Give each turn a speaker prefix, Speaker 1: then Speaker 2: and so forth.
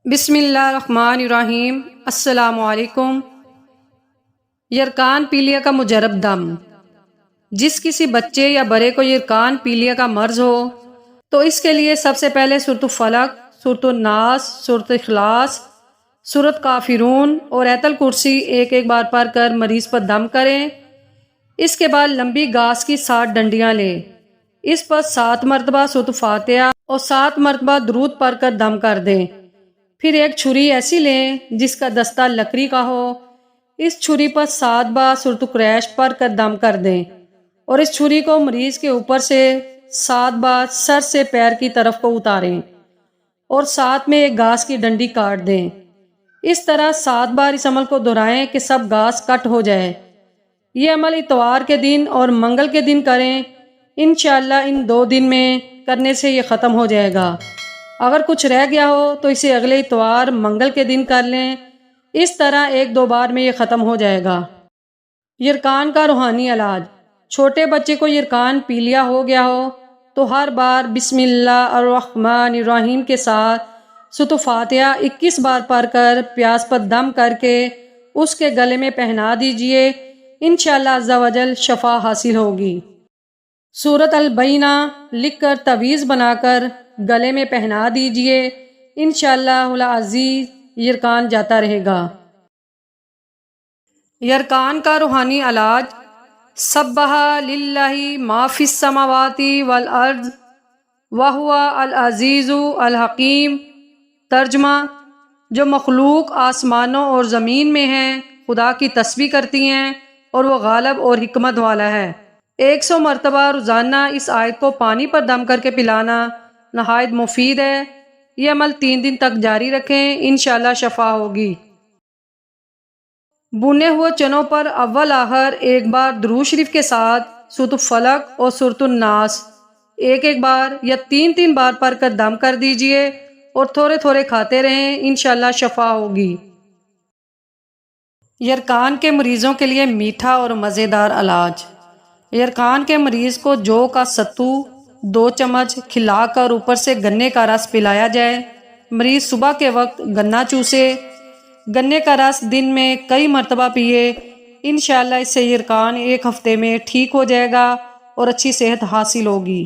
Speaker 1: بسم اللہ الرحمن الرحیم۔ السلام علیکم۔ یرکان پیلیا کا مجرب دم۔ جس کسی بچے یا بڑے کو یرکان پیلیا کا مرض ہو تو اس کے لیے سب سے پہلے سورۃ الفلق، سورۃ الناس، سورۃ اخلاص، سورۃ کافرون اور آیت الکرسی ایک ایک بار پڑھ کر مریض پر دم کریں۔ اس کے بعد لمبی گھاس کی 7 ڈنڈیاں لیں، اس پر 7 مرتبہ سورۃ فاتحہ اور 7 مرتبہ درود پڑھ کر دم کر دیں۔ پھر ایک چھری ایسی لیں جس کا دستہ لکڑی کا ہو، اس چھری پر 7 بار سورۃ قریش پڑھ کر دم کر دیں اور اس چھری کو مریض کے اوپر سے 7 بار سر سے پیر کی طرف کو اتاریں اور ساتھ میں ایک گھاس کی ڈنڈی کاٹ دیں۔ اس طرح 7 بار اس عمل کو دہرائیں کہ سب گھاس کٹ ہو جائے۔ یہ عمل اتوار کے دن اور منگل کے دن کریں۔ انشاءاللہ ان 2 دن میں کرنے سے یہ ختم ہو جائے گا۔ اگر کچھ رہ گیا ہو تو اسے اگلے اتوار منگل کے دن کر لیں۔ اس طرح 1-2 بار میں یہ ختم ہو جائے گا۔ یرکان کا روحانی علاج۔ چھوٹے بچے کو یرکان پیلیا ہو گیا ہو تو ہر بار بسم اللہ الرحمن الرحیم کے ساتھ سورۃ فاتحہ 21 بار پڑھ کر پیاس پر دم کر کے اس کے گلے میں پہنا دیجئے۔ انشاءاللہ عز و جل شفا حاصل ہوگی۔ سورۃ البینہ لکھ کر تعویذ بنا کر گلے میں پہنا دیجئے۔ انشاءاللہ العزیز یرکان جاتا رہے گا۔ یرکان کا روحانی علاج۔ سبح للہ ما فی السماوات والارض وہو العزیز الحکیم۔ ترجمہ: جو مخلوق آسمانوں اور زمین میں ہیں خدا کی تسبیح کرتی ہیں اور وہ غالب اور حکمت والا ہے۔ 100 مرتبہ روزانہ اس آیت کو پانی پر دم کر کے پلانا نہایت مفید ہے۔ یہ عمل 3 دن تک جاری رکھیں، انشاءاللہ شفا ہوگی۔ بھنے ہوئے چنوں پر اول آخر ایک بار درود شریف کے ساتھ سورۃ الفلق اور سورۃ الناس ایک ایک بار یا 3 بار پڑھ کر دم کر دیجئے اور تھوڑے تھوڑے کھاتے رہیں، انشاءاللہ شفا ہوگی۔ یرکان کے مریضوں کے لیے میٹھا اور مزیدار علاج۔ یرکان کے مریض کو جو کا ستو 2 چمچ کھلا کر اوپر سے گنے کا رس پلایا جائے۔ مریض صبح کے وقت گنا چوسے۔ گنے کا رس دن میں کئی مرتبہ پیے۔ انشاءاللہ اس سے یرکان 1 ہفتے میں ٹھیک ہو جائے گا اور اچھی صحت حاصل ہوگی۔